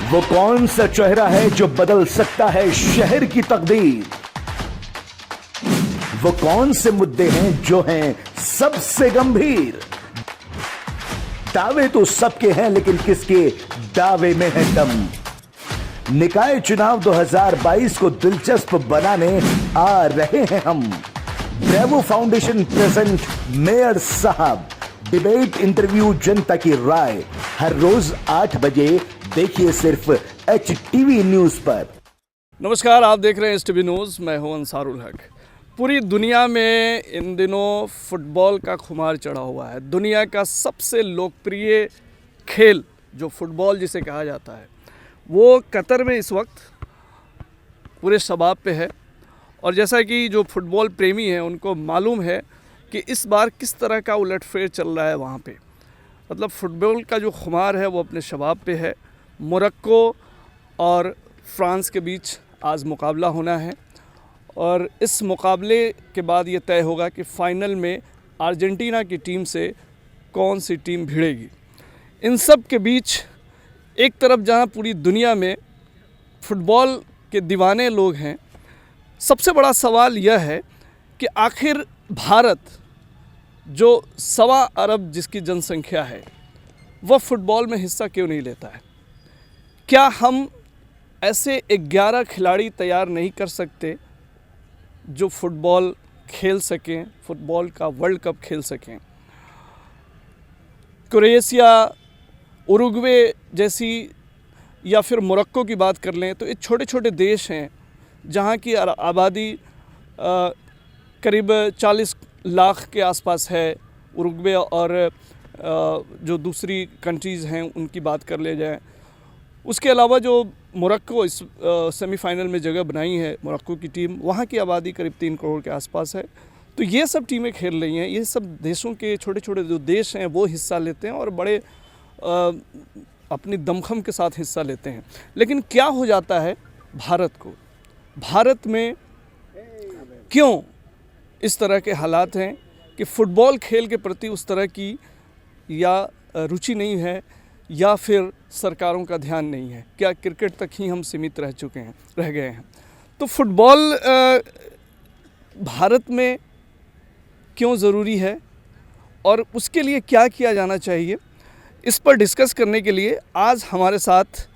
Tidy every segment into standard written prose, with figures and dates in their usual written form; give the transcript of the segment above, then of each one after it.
वो कौन सा चेहरा है जो बदल सकता है शहर की तकदीर? वो कौन से मुद्दे हैं जो हैं सबसे गंभीर? दावे तो सबके हैं, लेकिन किसके दावे में है दम? निकाय चुनाव 2022 को दिलचस्प बनाने आ रहे हैं हम। ब्रेवो फाउंडेशन प्रेजेंट मेयर साहब डिबेट इंटरव्यू जनता की राय, हर रोज 8 बजे देखिए सिर्फ HTV न्यूज पर। नमस्कार, आप देख रहे हैं HTV न्यूज़। मैं हूं अंसारुल हक। पूरी दुनिया में इन दिनों फुटबॉल का खुमार चढ़ा हुआ है। दुनिया का सबसे लोकप्रिय खेल जो फुटबॉल जिसे कहा जाता है, वो कतर में इस वक्त पूरे शबाब पे है। और जैसा कि जो फुटबॉल प्रेमी हैं उनको मालूम है कि इस बार किस तरह का उलटफेर चल रहा है वहाँ पे। मतलब फुटबॉल का जो खुमार है वो अपने शबाब पे है। मोरक्को और फ्रांस के बीच आज मुकाबला होना है और इस मुकाबले के बाद ये तय होगा कि फ़ाइनल में अर्जेंटीना की टीम से कौन सी टीम भिड़ेगी। इन सब के बीच एक तरफ जहां पूरी दुनिया में फुटबॉल के दीवाने लोग हैं, सबसे बड़ा सवाल यह है कि आखिर भारत जो 1.25 अरब जिसकी जनसंख्या है, वह फुटबॉल में हिस्सा क्यों नहीं लेता है? क्या हम ऐसे 11 खिलाड़ी तैयार नहीं कर सकते जो फुटबॉल खेल सकें, फुटबॉल का वर्ल्ड कप खेल सकें? क्रोएशिया, उरुग्वे जैसी या फिर मोरक्को की बात कर लें तो ये छोटे छोटे देश हैं जहाँ की आबादी करीब 40 लाख के आसपास है। उरुग्वे और जो दूसरी कंट्रीज़ हैं उनकी बात कर ले जाए। उसके अलावा जो मोरक्को इस सेमीफाइनल में जगह बनाई है, मोरक्को की टीम, वहाँ की आबादी करीब 3 करोड़ के आसपास है। तो ये सब टीमें खेल रही हैं। ये सब देशों के छोटे छोटे जो देश हैं वो हिस्सा लेते हैं और बड़े अपनी दमखम के साथ हिस्सा लेते हैं। लेकिन क्या हो जाता है भारत को? भारत में क्यों इस तरह के हालात हैं कि फ़ुटबॉल खेल के प्रति उस तरह की या रुचि नहीं है या फिर सरकारों का ध्यान नहीं है? क्या क्रिकेट तक ही हम सीमित रह गए हैं? तो फुटबॉल भारत में क्यों ज़रूरी है और उसके लिए क्या किया जाना चाहिए, इस पर डिस्कस करने के लिए आज हमारे साथ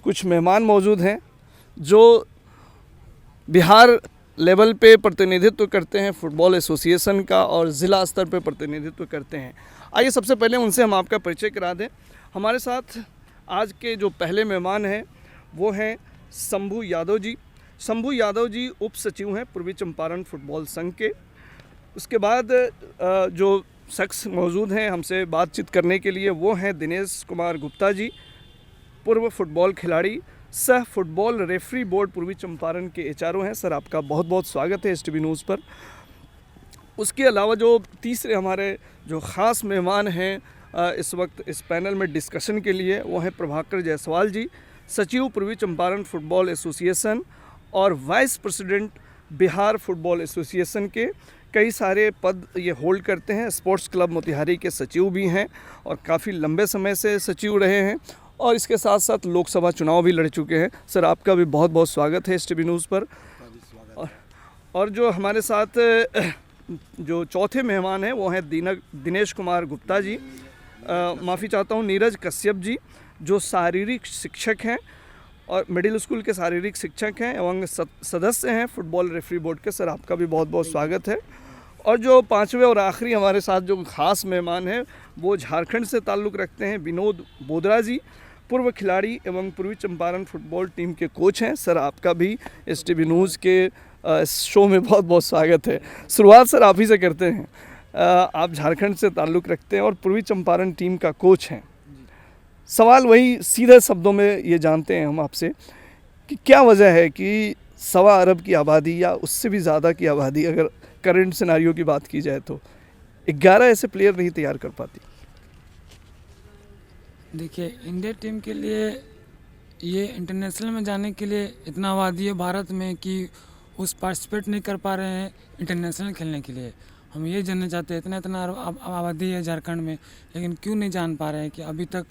कुछ मेहमान मौजूद हैं जो बिहार लेवल पे प्रतिनिधित्व करते हैं फुटबॉल एसोसिएशन का और ज़िला स्तर पे प्रतिनिधित्व करते हैं। आइए सबसे पहले उनसे हम आपका परिचय करा दें। हमारे साथ आज के जो पहले मेहमान हैं वो हैं शंभू यादव जी। शंभू यादव जी उप सचिव हैं पूर्वी चंपारण फुटबॉल संघ के। उसके बाद जो शख्स मौजूद हैं हमसे बातचीत करने के लिए वो हैं दिनेश कुमार गुप्ता जी, पूर्व फुटबॉल खिलाड़ी, सह फुटबॉल रेफरी बोर्ड पूर्वी चंपारण के HRO हैं। सर, आपका बहुत बहुत स्वागत है HTV न्यूज़ पर। उसके अलावा जो तीसरे हमारे जो ख़ास मेहमान हैं इस वक्त इस पैनल में डिस्कशन के लिए, वो हैं प्रभाकर जायसवाल जी, सचिव पूर्वी चंपारण फुटबॉल एसोसिएशन और vice president Bihar football association के कई सारे पद ये होल्ड करते हैं। स्पोर्ट्स क्लब मोतिहारी के सचिव भी हैं और काफ़ी लंबे समय से सचिव रहे हैं और इसके साथ साथ लोकसभा चुनाव भी लड़ चुके हैं। सर, आपका भी बहुत बहुत स्वागत है HTV न्यूज़ पर। और जो हमारे साथ जो चौथे मेहमान हैं वो हैं दिनेश कुमार गुप्ता जी, माफ़ी चाहता हूँ, नीरज कश्यप जी, जो शारीरिक शिक्षक हैं और मिडिल स्कूल के शारीरिक शिक्षक हैं एवं सदस्य हैं फुटबॉल रेफरी बोर्ड के। सर, आपका भी बहुत बहुत स्वागत है। और जो पांचवें और आखिरी हमारे साथ जो ख़ास मेहमान हैं वो झारखंड से ताल्लुक़ रखते हैं विनोद बोदरा जी, पूर्व खिलाड़ी एवं पूर्वी चंपारण फुटबॉल टीम के कोच हैं। सर, आपका भी HTV न्यूज़ के शो में बहुत बहुत स्वागत है। शुरुआत सर आप ही से करते हैं। आप झारखंड से ताल्लुक़ रखते हैं और पूर्वी चंपारण टीम का कोच हैं। सवाल वही सीधे शब्दों में ये जानते हैं हम आपसे कि क्या वजह है कि 1.25 अरब की आबादी या उससे भी ज़्यादा की आबादी, अगर करंट सिनारियो की बात की जाए तो 11 ऐसे प्लेयर नहीं तैयार कर पाती? देखिए, इंडिया टीम के लिए ये इंटरनेशनल में जाने के लिए इतना आबादी है भारत में कि उस पार्टिसिपेट नहीं कर पा रहे हैं इंटरनेशनल खेलने के लिए। हम ये जानना चाहते हैं, इतना आबादी है झारखंड में, लेकिन क्यों नहीं जान पा रहे हैं कि अभी तक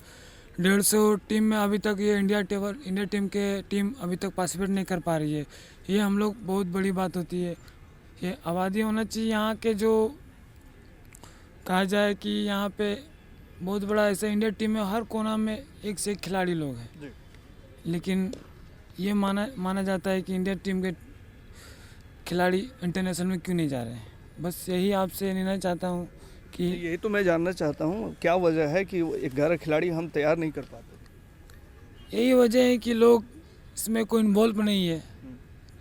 150 टीम में अभी तक ये इंडिया टीम अभी तक पार्टिसिपेट नहीं कर पा रही है। ये हम लोग बहुत बड़ी बात होती है। ये आबादी होना चाहिए यहाँ के, जो कहा जाए कि यहाँ पे बहुत बड़ा ऐसा इंडिया टीम में हर कोना में एक से एक खिलाड़ी लोग हैं, लेकिन ये माना जाता है कि इंडिया टीम के खिलाड़ी इंटरनेशनल में क्यों नहीं जा रहे हैं। बस यही आपसे निर्णय चाहता हूँ कि यही तो मैं जानना चाहता हूँ, क्या वजह है कि 11 खिलाड़ी हम तैयार नहीं कर पाते? यही वजह है कि लोग इसमें कोई इन्वॉल्व नहीं है,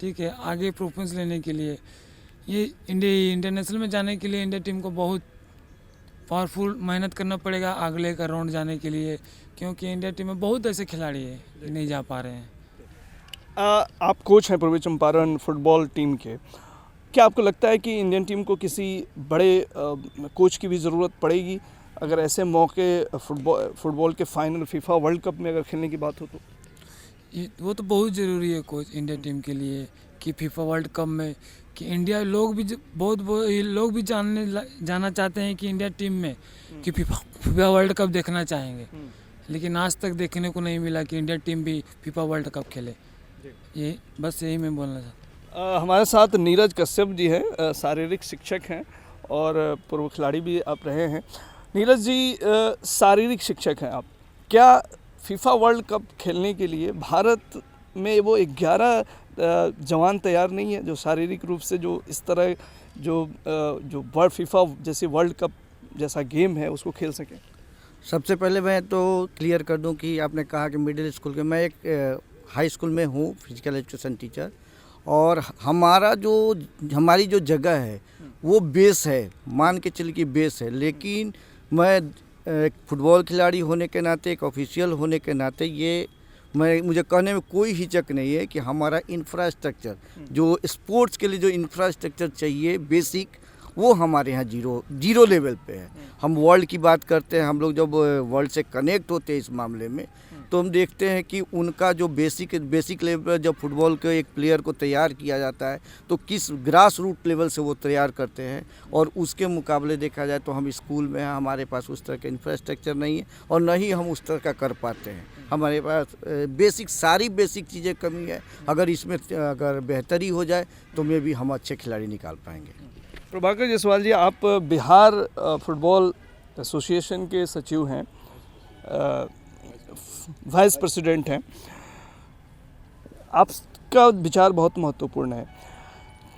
ठीक है, आगे परफॉर्मेंस लेने के लिए। ये इंटरनेशनल में जाने के लिए इंडिया टीम को बहुत पावरफुल मेहनत करना पड़ेगा अगले का राउंड जाने के लिए, क्योंकि इंडिया टीम में बहुत ऐसे खिलाड़ी हैं जो नहीं जा पा रहे हैं। आप कोच हैं पूर्वी चंपारण फुटबॉल टीम के, क्या आपको लगता है कि इंडियन टीम को किसी बड़े कोच की भी ज़रूरत पड़ेगी अगर ऐसे मौके फुटबॉल के फाइनल फीफा वर्ल्ड कप में अगर खेलने की बात हो तो? वो तो बहुत ज़रूरी है कोच इंडिया टीम के लिए कि फीफा वर्ल्ड कप में कि इंडिया लोग भी जाना चाहते हैं कि इंडिया टीम में कि फीफा वर्ल्ड कप देखना चाहेंगे, लेकिन आज तक देखने को नहीं मिला कि इंडिया टीम भी फीफा वर्ल्ड कप खेले। ये बस यही मैं बोलना चाहता हूँ। हमारे साथ नीरज कश्यप जी हैं, शारीरिक शिक्षक हैं और पूर्व खिलाड़ी भी आप रहे हैं। नीरज जी, शारीरिक शिक्षक हैं आप, क्या फीफा वर्ल्ड कप खेलने के लिए भारत में वो 11 जवान तैयार नहीं है जो शारीरिक रूप से जो इस तरह जो वर्ल्ड फीफा जैसे वर्ल्ड कप जैसा गेम है उसको खेल सकें? सबसे पहले मैं तो क्लियर कर दूं कि आपने कहा कि मिडिल स्कूल के, मैं एक हाई स्कूल में हूँ फिजिकल एजुकेशन टीचर, और हमारी जो जगह है वो बेस है, मान के चलिए कि बेस है। लेकिन मैं एक फुटबॉल खिलाड़ी होने के नाते, एक ऑफिशियल होने के नाते मुझे कहने में कोई हिचक नहीं है कि हमारा इंफ्रास्ट्रक्चर, जो स्पोर्ट्स के लिए जो इंफ्रास्ट्रक्चर चाहिए बेसिक, वो हमारे यहाँ जीरो लेवल पे है। हम वर्ल्ड की बात करते हैं, हम लोग जब वर्ल्ड से कनेक्ट होते हैं इस मामले में, तो हम देखते हैं कि उनका जो बेसिक लेवल पर जब फुटबॉल के एक प्लेयर को तैयार किया जाता है तो किस ग्रास रूट लेवल से वो तैयार करते हैं, और उसके मुकाबले देखा जाए तो हम स्कूल में हैं, हमारे पास उस तरह का इंफ्रास्ट्रक्चर नहीं है और न ही हम उस तरह का कर पाते हैं। हमारे पास सारी बेसिक चीज़ें कमी है। अगर इसमें अगर बेहतरी हो जाए तो में भी हम अच्छे खिलाड़ी निकाल पाएंगे। प्रभाकर जायसवाल जी, आप बिहार फुटबॉल एसोसिएशन के सचिव हैं, वाइस प्रेसिडेंट हैं, आपका विचार बहुत महत्वपूर्ण है।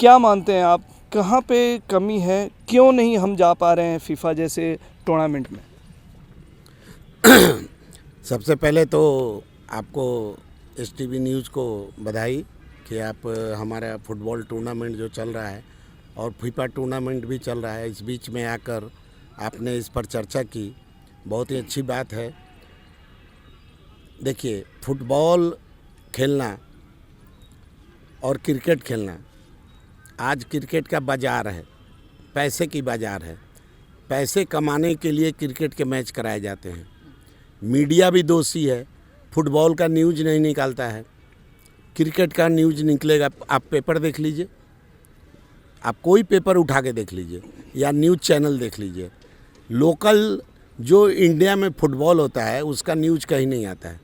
क्या मानते हैं आप, कहाँ पे कमी है, क्यों नहीं हम जा पा रहे हैं फीफा जैसे टूर्नामेंट में? सबसे पहले तो आपको STV न्यूज़ को बधाई कि आप हमारा फुटबॉल टूर्नामेंट जो चल रहा है और फीफा टूर्नामेंट भी चल रहा है, इस बीच में आकर आपने इस पर चर्चा की, बहुत ही अच्छी बात है। देखिए, फुटबॉल खेलना और क्रिकेट खेलना, आज क्रिकेट का बाज़ार है, पैसे की बाज़ार है। पैसे कमाने के लिए क्रिकेट के मैच कराए जाते हैं। मीडिया भी दोषी है, फुटबॉल का न्यूज़ नहीं निकालता है, क्रिकेट का न्यूज़ निकलेगा। आप पेपर देख लीजिए, आप कोई पेपर उठा के देख लीजिए या न्यूज़ चैनल देख लीजिए, लोकल जो इंडिया में फुटबॉल होता है उसका न्यूज़ कहीं नहीं आता है।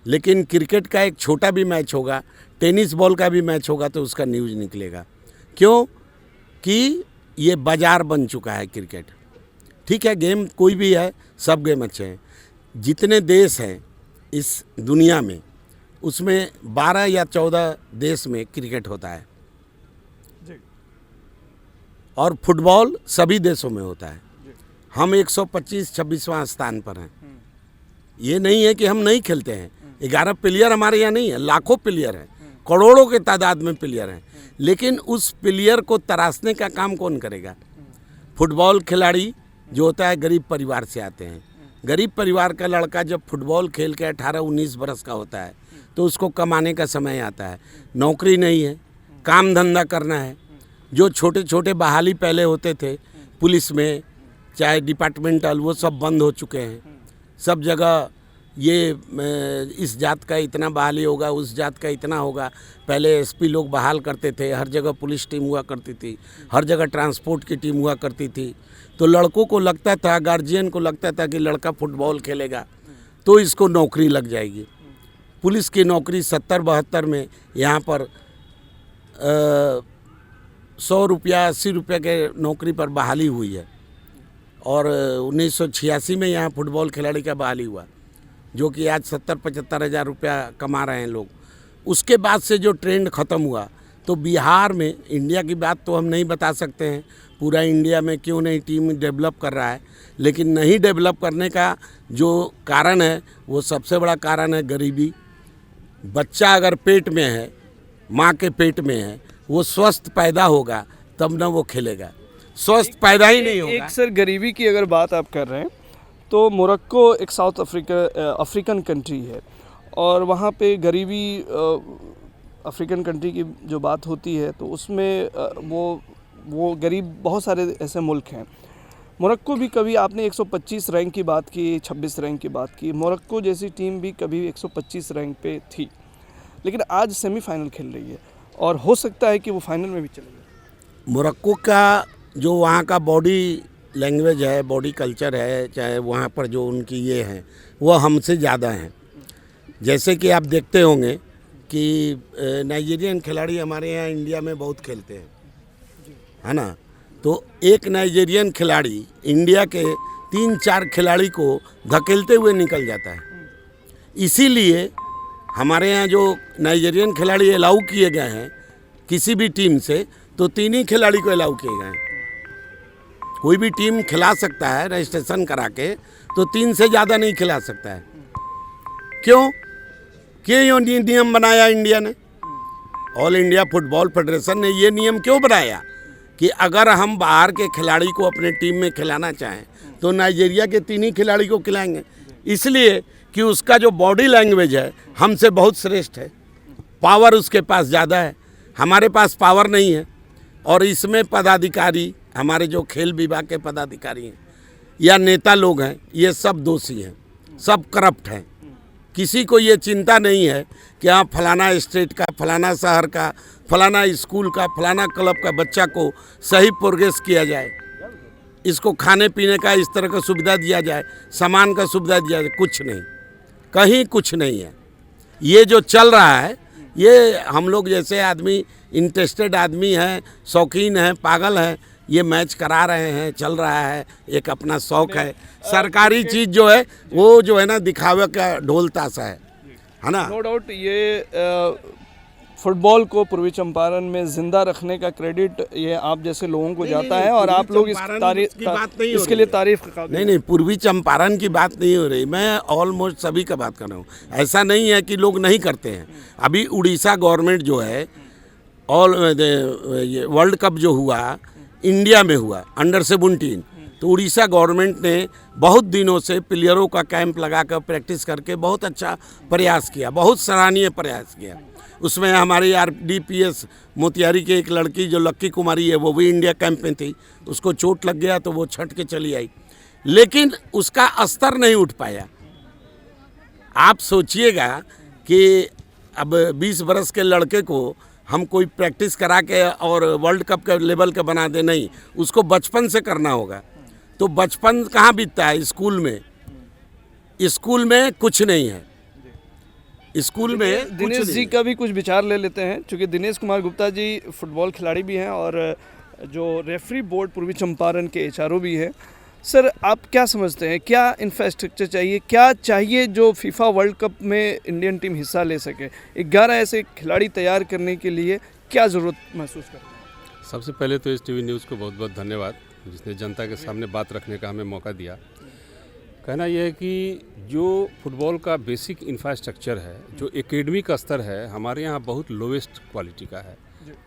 लेकिन क्रिकेट का एक छोटा भी मैच होगा, टेनिस बॉल का भी मैच होगा तो उसका न्यूज़ निकलेगा। क्यों? कि ये बाज़ार बन चुका है क्रिकेट। ठीक है, गेम कोई भी है, सब गेम अच्छे हैं। जितने देश हैं इस दुनिया में, उसमें 12 या 14 देश में क्रिकेट होता है और फुटबॉल सभी देशों में होता है। हम 125-26वां स्थान पर हैं। ये नहीं है कि हम नहीं खेलते हैं। 11 प्लेयर हमारे यहाँ नहीं है, लाखों प्लेयर हैं, करोड़ों के तादाद में प्लेयर हैं, लेकिन उस प्लेयर को तराशने का काम कौन करेगा? फुटबॉल खिलाड़ी जो होता है गरीब परिवार से आते हैं। गरीब परिवार का लड़का जब फुटबॉल खेल के 18-19 बरस का होता है तो उसको कमाने का समय आता है, नौकरी नहीं है, काम धंधा करना है। जो छोटे छोटे बहाली पहले होते थे पुलिस में, चाहे डिपार्टमेंटल, वो सब बंद हो चुके हैं। सब जगह ये इस जात का इतना बहाली होगा, उस जात का इतना होगा। पहले SP लोग बहाल करते थे, हर जगह पुलिस टीम हुआ करती थी, हर जगह ट्रांसपोर्ट की टीम हुआ करती थी। तो लड़कों को लगता था, गार्जियन को लगता था कि लड़का फुटबॉल खेलेगा तो इसको नौकरी लग जाएगी। पुलिस की नौकरी 70-72 में यहाँ पर 100 रुपया 80 रुपये के नौकरी पर बहाली हुई है, और 1986 में यहाँ फुटबॉल खिलाड़ी का बहाली हुआ, जो कि आज 70-75 हज़ार रुपया कमा रहे हैं लोग। उसके बाद से जो ट्रेंड ख़त्म हुआ, तो बिहार में, इंडिया की बात तो हम नहीं बता सकते हैं पूरा इंडिया में क्यों नहीं टीम डेवलप कर रहा है, लेकिन नहीं डेवलप करने का जो कारण है वो सबसे बड़ा कारण है गरीबी। बच्चा अगर पेट में है, माँ के पेट में है, वो स्वस्थ पैदा होगा तब ना वो खेलेगा, स्वस्थ पैदा ही नहीं होगा। एक सर गरीबी की अगर बात आप कर रहे हैं तो मोरक्को एक साउथ अफ्रीकन कंट्री है, और वहाँ पे गरीबी अफ्रीकन कंट्री की जो बात होती है तो उसमें वो गरीब बहुत सारे ऐसे मुल्क हैं। मोरक्को भी कभी, आपने 125 रैंक की बात की, 26 रैंक की बात की, मोरक्को जैसी टीम भी कभी 125 रैंक पे थी, लेकिन आज सेमीफाइनल खेल रही है और हो सकता है कि वो फाइनल में भी चले जाए। मोरक्को का जो वहाँ का बॉडी लैंग्वेज है, बॉडी कल्चर है, चाहे वहाँ पर जो उनकी ये हैं, वो हमसे ज़्यादा हैं। जैसे कि आप देखते होंगे कि नाइजीरियन खिलाड़ी हमारे यहाँ इंडिया में बहुत खेलते हैं, है ना। तो एक नाइजीरियन खिलाड़ी इंडिया के 3-4 खिलाड़ी को धकेलते हुए निकल जाता है। इसीलिए हमारे यहाँ जो नाइजीरियन खिलाड़ी अलाउ किए गए हैं किसी भी टीम से, तो 3 ही खिलाड़ी को अलाउ किए गए हैं। कोई भी टीम खिला सकता है रजिस्ट्रेशन करा के, तो 3 से ज़्यादा नहीं खिला सकता है। क्यों ये नियम बनाया इंडिया ने? ऑल इंडिया फुटबॉल फेडरेशन ने ये नियम क्यों बनाया कि अगर हम बाहर के खिलाड़ी को अपने टीम में खिलाना चाहें तो नाइजीरिया के 3 ही खिलाड़ी को खिलाएंगे, इसलिए कि उसका जो बॉडी लैंग्वेज है हमसे बहुत श्रेष्ठ है, पावर उसके पास ज़्यादा है, हमारे पास पावर नहीं है। और इसमें पदाधिकारी, हमारे जो खेल विभाग के पदाधिकारी हैं या नेता लोग हैं, ये सब दोषी हैं, सब करप्ट हैं। किसी को ये चिंता नहीं है कि हाँ फलाना स्टेट का, फलाना शहर का, फलाना स्कूल का, फलाना क्लब का बच्चा को सही प्रोग्रेस किया जाए, इसको खाने पीने का इस तरह का सुविधा दिया जाए, सामान का सुविधा दिया जाए। कुछ नहीं, कहीं कुछ नहीं है। ये जो चल रहा है, ये हम लोग जैसे आदमी, इंटरेस्टेड आदमी हैं, शौकीन हैं, पागल हैं, ये मैच करा रहे हैं, चल रहा है, एक अपना शौक है। सरकारी चीज़ जो है वो जो है ना दिखावे का ढोल ताशा है ना। नो डाउट ये फुटबॉल को पूर्वी चंपारण में जिंदा रखने का क्रेडिट ये आप जैसे लोगों को जाता है, और आप लोग इसके लिए तारीफ का काबिल। नहीं, पूर्वी चंपारण की बात नहीं हो रही, मैं ऑलमोस्ट सभी का बात कर रहा हूँ। ऐसा नहीं है कि लोग नहीं करते हैं। अभी उड़ीसा गवर्नमेंट जो है, ये वर्ल्ड कप जो हुआ इंडिया में हुआ अंडर-17, तो उड़ीसा गवर्नमेंट ने बहुत दिनों से प्लेयरों का कैंप लगाकर प्रैक्टिस करके बहुत अच्छा प्रयास किया, बहुत सराहनीय प्रयास किया। उसमें हमारी RDPS मोतिहारी की एक लड़की जो लक्की कुमारी है, वो भी इंडिया कैंप में थी, उसको चोट लग गया तो वो छट के चली आई, लेकिन उसका स्तर नहीं उठ पाया। आप सोचिएगा कि अब 20 बरस के लड़के को हम कोई प्रैक्टिस करा के और वर्ल्ड कप के लेवल का बना दे, नहीं, उसको बचपन से करना होगा। तो बचपन कहाँ बीतता है? स्कूल में। स्कूल में कुछ नहीं है, स्कूल में दिनेश जी का भी कुछ विचार ले लेते हैं, क्योंकि दिनेश कुमार गुप्ता जी फुटबॉल खिलाड़ी भी हैं और जो रेफरी बोर्ड पूर्वी चंपारण के HRO भी हैं। सर, आप क्या समझते हैं, क्या इंफ्रास्ट्रक्चर चाहिए, क्या चाहिए जो फीफा वर्ल्ड कप में इंडियन टीम हिस्सा ले सके? 11 ऐसे खिलाड़ी तैयार करने के लिए क्या ज़रूरत महसूस करते हैं? सबसे पहले तो इस TV न्यूज़ को बहुत बहुत धन्यवाद, जिसने जनता के सामने बात रखने का हमें मौका दिया। कहना यह है कि जो फुटबॉल का बेसिक इंफ्रास्ट्रक्चर है, जो एकेडमी का स्तर है, हमारे यहाँ बहुत लोवेस्ट क्वालिटी का है।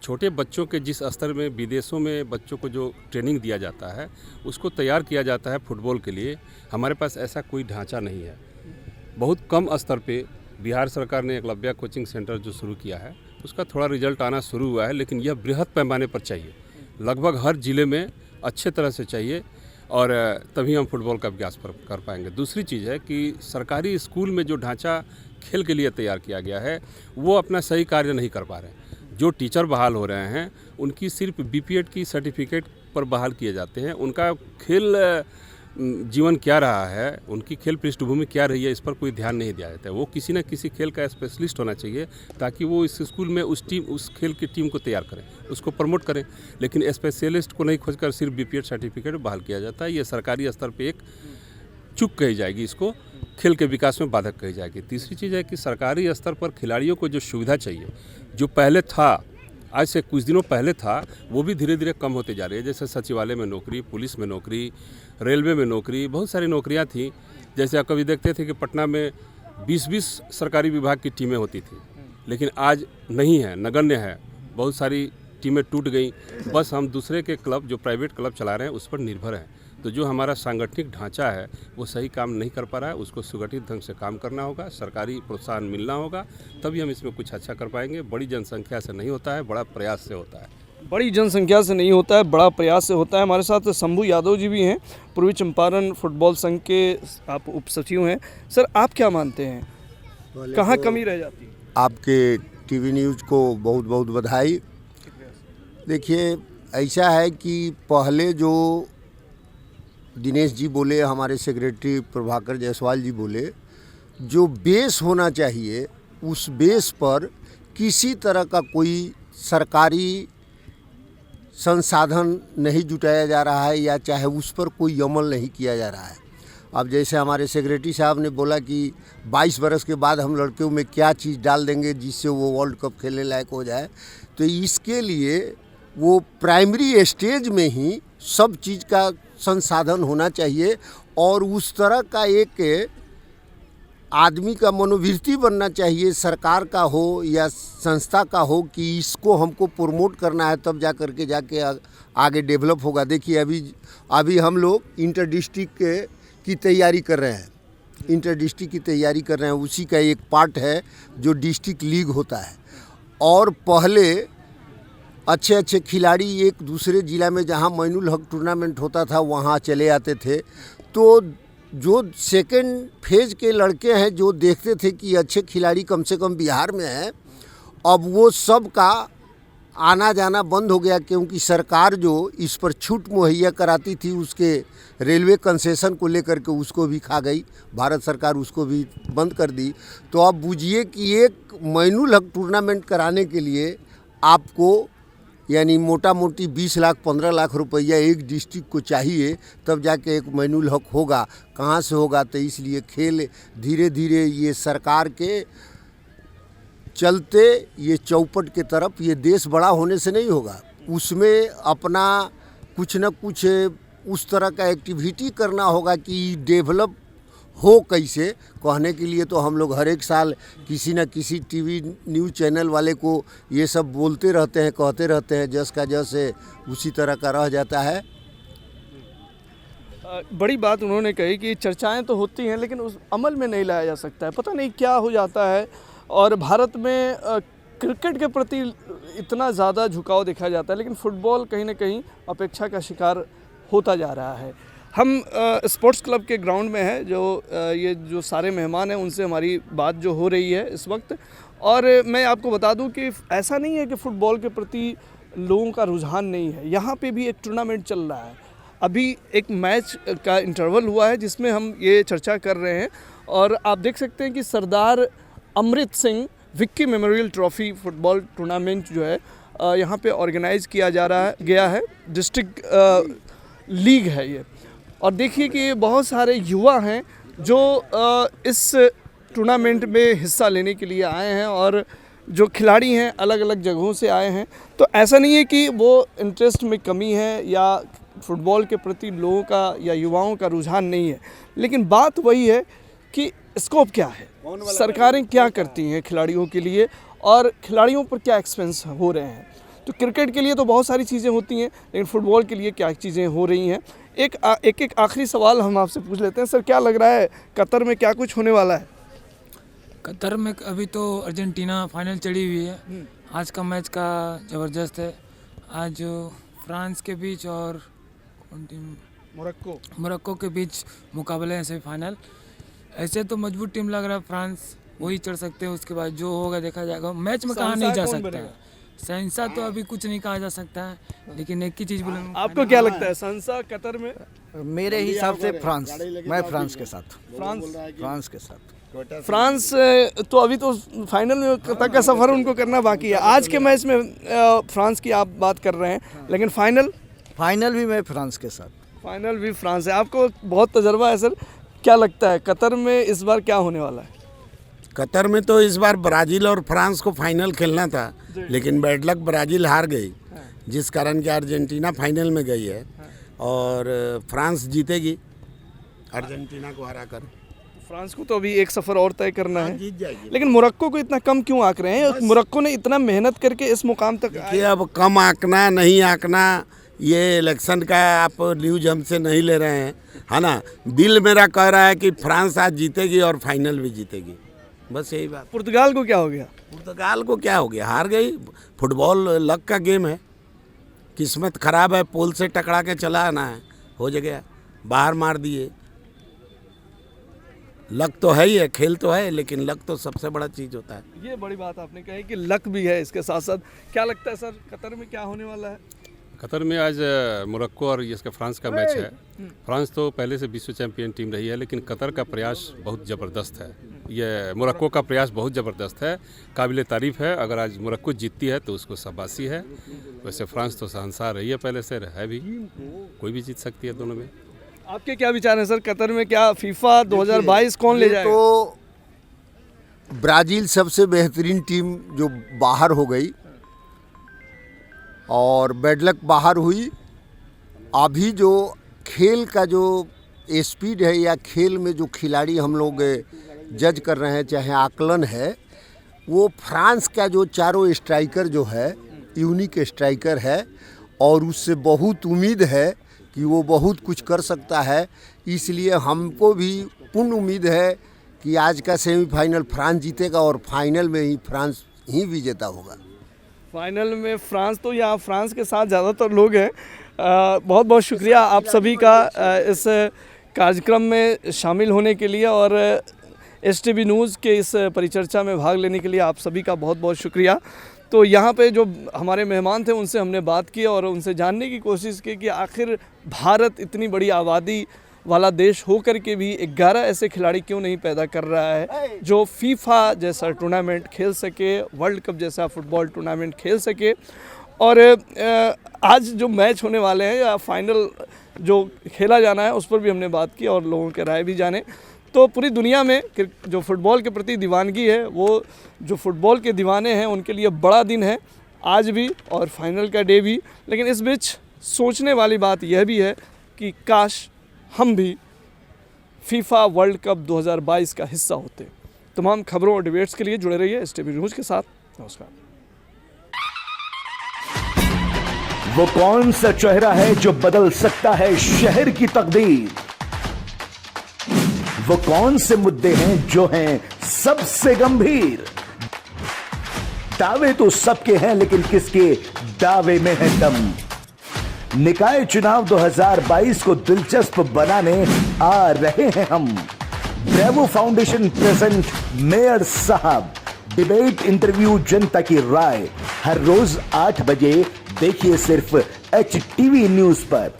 छोटे बच्चों के जिस स्तर में विदेशों में बच्चों को जो ट्रेनिंग दिया जाता है, उसको तैयार किया जाता है फुटबॉल के लिए, हमारे पास ऐसा कोई ढांचा नहीं है। बहुत कम स्तर पे बिहार सरकार ने एकलव्या कोचिंग सेंटर जो शुरू किया है, उसका थोड़ा रिजल्ट आना शुरू हुआ है, लेकिन यह बृहद पैमाने पर चाहिए, लगभग हर ज़िले में अच्छे तरह से चाहिए, और तभी हम फुटबॉल का विकास कर पाएंगे। दूसरी चीज़ है कि सरकारी स्कूल में जो ढांचा खेल के लिए तैयार किया गया है, वो अपना सही कार्य नहीं कर पा रहे हैं। जो टीचर बहाल हो रहे हैं, उनकी सिर्फ BPED की सर्टिफिकेट पर बहाल किए जाते हैं, उनका खेल जीवन क्या रहा है, उनकी खेल पृष्ठभूमि क्या रही है, इस पर कोई ध्यान नहीं दिया जाता है। वो किसी न किसी खेल का स्पेशलिस्ट होना चाहिए ताकि वो इस स्कूल में उस खेल की टीम को तैयार करें, उसको प्रमोट करें। लेकिन स्पेशलिस्ट को नहीं खोजकर सिर्फ बीपीएड सर्टिफिकेट बहाल किया जाता है। ये सरकारी स्तर पर एक चूक कही जाएगी, इसको खेल के विकास में बाधक कही जाएगी। तीसरी चीज़ है कि सरकारी स्तर पर खिलाड़ियों को जो सुविधा चाहिए, जो पहले था, आज से कुछ दिनों पहले था, वो भी धीरे धीरे कम होते जा रही है। जैसे सचिवालय में नौकरी, पुलिस में नौकरी, रेलवे में नौकरी, बहुत सारी नौकरियां थी। जैसे आप कभी देखते थे कि पटना में 20-20 सरकारी विभाग की टीमें होती थी, लेकिन आज नहीं है, नगण्य है। बहुत सारी टीमें टूट गई। बस हम दूसरे के क्लब, जो प्राइवेट क्लब चला रहे हैं, उस पर निर्भर हैं। तो जो हमारा सांगठनिक ढांचा है वो सही काम नहीं कर पा रहा है, उसको सुगठित ढंग से काम करना होगा, सरकारी प्रोत्साहन मिलना होगा, तभी हम इसमें कुछ अच्छा कर पाएंगे। बड़ी जनसंख्या से नहीं होता है, बड़ा प्रयास से होता है। बड़ी जनसंख्या से नहीं होता है, बड़ा प्रयास से होता है। हमारे साथ शंभू यादव जी भी हैं, पूर्वी चंपारण फुटबॉल संघ के आप उप सचिव हैं। सर, आप क्या मानते हैं, कहाँ कमी रह जाती है? आपके टीवी न्यूज़ को बहुत बहुत बधाई। देखिए, ऐसा है कि पहले जो दिनेश जी बोले, हमारे सेक्रेटरी प्रभाकर जायसवाल जी बोले, जो बेस होना चाहिए उस बेस पर किसी तरह का कोई सरकारी संसाधन नहीं जुटाया जा रहा है, या चाहे उस पर कोई अमल नहीं किया जा रहा है। अब जैसे हमारे सेक्रेटरी साहब ने बोला कि 22 बरस के बाद हम लड़कियों में क्या चीज़ डाल देंगे जिससे वो वर्ल्ड कप खेलने लायक हो जाए, तो इसके लिए वो प्राइमरी स्टेज में ही सब चीज़ का संसाधन होना चाहिए, और उस तरह का एक आदमी का मनोवृत्ति बनना चाहिए, सरकार का हो या संस्था का हो, कि इसको हमको प्रमोट करना है, तब जा कर के जाके आगे डेवलप होगा। देखिए, अभी हम लोग इंटर डिस्ट्रिक्ट की तैयारी कर रहे हैं, इंटर डिस्ट्रिक्ट की तैयारी कर रहे हैं। उसी का एक पार्ट है जो डिस्ट्रिक्ट लीग होता है। और पहले अच्छे अच्छे खिलाड़ी एक दूसरे ज़िला में जहां मैनुल हक टूर्नामेंट होता था वहां चले आते थे। तो जो सेकेंड फेज के लड़के हैं, जो देखते थे कि अच्छे खिलाड़ी कम से कम बिहार में हैं, अब वो सब का आना जाना बंद हो गया, क्योंकि सरकार जो इस पर छूट मुहैया कराती थी, उसके रेलवे कंसेशन को लेकर के उसको भी खा गई भारत सरकार, उसको भी बंद कर दी। तो अब बुझिए कि एक मैनुल हक टूर्नामेंट कराने के लिए आपको यानी मोटा मोटी 20 लाख 15 लाख रुपया एक डिस्ट्रिक्ट को चाहिए, तब जाके एक मैनुल हक होगा। कहाँ से होगा? तो इसलिए खेल धीरे धीरे ये सरकार के चलते ये चौपट के तरफ, ये देश बड़ा होने से नहीं होगा, उसमें अपना कुछ न कुछ उस तरह का एक्टिविटी करना होगा कि डेवलप हो कैसे। कहने के लिए तो हम लोग हर एक साल किसी न किसी टीवी न्यूज़ चैनल वाले को ये सब बोलते रहते हैं, कहते रहते हैं, जस का जस उसी तरह का रह जाता है। बड़ी बात उन्होंने कही कि चर्चाएं तो होती हैं लेकिन उस अमल में नहीं लाया जा सकता है। पता नहीं क्या हो जाता है। और भारत में क्रिकेट के प्रति इतना ज़्यादा झुकाव देखा जाता है, लेकिन फुटबॉल कहीं ना कहीं अपेक्षा का शिकार होता जा रहा है। हम स्पोर्ट्स क्लब के ग्राउंड में हैं, ये जो सारे मेहमान हैं उनसे हमारी बात जो हो रही है इस वक्त। और मैं आपको बता दूं कि ऐसा नहीं है कि फ़ुटबॉल के प्रति लोगों का रुझान नहीं है। यहाँ पे भी एक टूर्नामेंट चल रहा है। अभी एक मैच का इंटरवल हुआ है जिसमें हम ये चर्चा कर रहे हैं। और आप देख सकते हैं कि Sardar Amrit Singh Vicky memorial trophy football tournament जो है यहाँ पे ऑर्गेनाइज़ किया गया है। डिस्ट्रिक्ट लीग है ये। और देखिए कि बहुत सारे युवा हैं जो इस टूर्नामेंट में हिस्सा लेने के लिए आए हैं, और जो खिलाड़ी हैं अलग अलग जगहों से आए हैं। तो ऐसा नहीं है कि वो इंटरेस्ट में कमी है या फुटबॉल के प्रति लोगों का या युवाओं का रुझान नहीं है, लेकिन बात वही है कि स्कोप क्या है, सरकारें क्या करती हैं खिलाड़ियों के लिए और खिलाड़ियों पर क्या एक्सपेंस हो रहे हैं। तो क्रिकेट के लिए तो बहुत सारी चीज़ें होती हैं, लेकिन फ़ुटबॉल के लिए क्या चीज़ें हो रही हैं। एक आखिरी सवाल हम आपसे पूछ लेते हैं। सर, क्या लग रहा है कतर में क्या कुछ होने वाला है? कतर में अभी तो अर्जेंटीना फाइनल चढ़ी हुई है। आज का मैच का ज़बरदस्त है। आज फ्रांस के बीच और कौन टीम, मोरक्को के बीच मुकाबले हैं सेमीफाइनल। ऐसे तो मजबूत टीम लग रहा है फ्रांस, वही चढ़ सकते हैं। उसके बाद जो होगा देखा जाएगा। मैच में कहा नहीं जा सकता है, शहंशाह तो अभी कुछ नहीं कहा जा सकता है, लेकिन एक ही चीज़ बोलूँगा, आपको क्या लगता है संसा कतर में? मेरे हिसाब से फ्रांस, मैं फ्रांस के साथ, फ्रांस के साथ। फ्रांस तो अभी तो फाइनल में तक का सफ़र उनको करना बाकी है। आज के मैच में फ्रांस की आप बात कर रहे हैं, लेकिन फाइनल भी मैं फ्रांस के साथ। फाइनल भी फ्रांस है। आपको बहुत तजर्बा है सर, क्या लगता है कतर में इस बार क्या होने वाला है? कतर में तो इस बार ब्राज़ील और फ्रांस को फाइनल खेलना था, लेकिन बैड लक ब्राज़ील हार गई, जिस कारण कि अर्जेंटीना फाइनल में गई है और फ्रांस जीतेगी अर्जेंटीना को हराकर। फ्रांस को तो अभी एक सफ़र और तय करना है, जीत जाएगी। लेकिन मोरक्को को इतना कम क्यों आंक रहे हैं? मोरक्को ने इतना मेहनत करके इस मुकाम तक कि अब कम आंकना नहीं आंकना, ये इलेक्शन का आप न्यूज हमसे नहीं ले रहे हैं, है ना। दिल मेरा कह रहा है कि फ्रांस आज जीतेगी और फाइनल भी जीतेगी, बस यही बात। पुर्तगाल को क्या हो गया? पुर्तगाल को क्या हो गया, हार गई। फुटबॉल लक का गेम है, किस्मत खराब है, पोल से टकरा के चला आना है, हो गया, बाहर मार दिए। लक तो है ही है, खेल तो है, लेकिन लक तो सबसे बड़ा चीज़ होता है। ये बड़ी बात आपने कही कि लक भी है इसके साथ साथ। क्या लगता है सर कतर में क्या होने वाला है? कतर में आज मोरक्को और इसका फ्रांस का मैच है। फ्रांस तो पहले से विश्व चैंपियन टीम रही है, लेकिन कतर का प्रयास बहुत ज़बरदस्त है। ये मोरक्को का प्रयास बहुत ज़बरदस्त है, काबिल तारीफ़ है। अगर आज मोरक्को जीतती है तो उसको शाबाशी है। वैसे फ्रांस तो शहंशाह रही है पहले से, है भी, कोई भी जीत सकती है दोनों में। आपके क्या विचार हैं सर कतर में? क्या फीफा 2022 कौन ले जाएगा? तो ब्राज़ील सबसे बेहतरीन टीम जो बाहर हो गई और बेडलक बाहर हुई। अभी जो खेल का जो स्पीड है या खेल में जो खिलाड़ी हम लोग जज कर रहे हैं, चाहे आकलन है, वो फ्रांस का जो चारों स्ट्राइकर जो है यूनिक स्ट्राइकर है और उससे बहुत उम्मीद है कि वो बहुत कुछ कर सकता है। इसलिए हमको भी पूर्ण उम्मीद है कि आज का सेमीफाइनल फ्रांस जीतेगा और फाइनल में ही फ्रांस ही विजेता होगा। फाइनल में फ्रांस, तो यहाँ फ्रांस के साथ ज़्यादातर लोग हैं। बहुत बहुत शुक्रिया आप सभी का इस कार्यक्रम में शामिल होने के लिए और STV न्यूज़ के इस परिचर्चा में भाग लेने के लिए आप सभी का बहुत बहुत शुक्रिया। तो यहाँ पे जो हमारे मेहमान थे उनसे हमने बात की और उनसे जानने की कोशिश की कि आखिर भारत इतनी बड़ी आबादी वाला देश होकर के भी 11 ऐसे खिलाड़ी क्यों नहीं पैदा कर रहा है जो फीफा जैसा टूर्नामेंट खेल सके, वर्ल्ड कप जैसा फुटबॉल टूर्नामेंट खेल सके। और आज जो मैच होने वाले हैं या फाइनल जो खेला जाना है उस पर भी हमने बात की और लोगों के राय भी जाने। तो पूरी दुनिया में जो फुटबॉल के प्रति दीवानगी है, वो जो फुटबॉल के दीवाने हैं उनके लिए बड़ा दिन है आज भी और फाइनल का डे भी। लेकिन इस बीच सोचने वाली बात यह भी है कि काश हम भी फीफा वर्ल्ड कप 2022 का हिस्सा होते। तमाम खबरों और डिबेट्स के लिए जुड़े रहिए STV न्यूज़ के साथ। नमस्कार। वो कौन सा चेहरा है जो बदल सकता है शहर की तकदीर? वो कौन से मुद्दे हैं जो हैं सबसे गंभीर? दावे तो सबके हैं, लेकिन किसके दावे में है दम? निकाय चुनाव 2022 को दिलचस्प बनाने आ रहे हैं हम। ब्रेवो फाउंडेशन प्रेजेंट मेयर साहब डिबेट, इंटरव्यू, जनता की राय, हर रोज 8 बजे देखिए सिर्फ HTV न्यूज पर।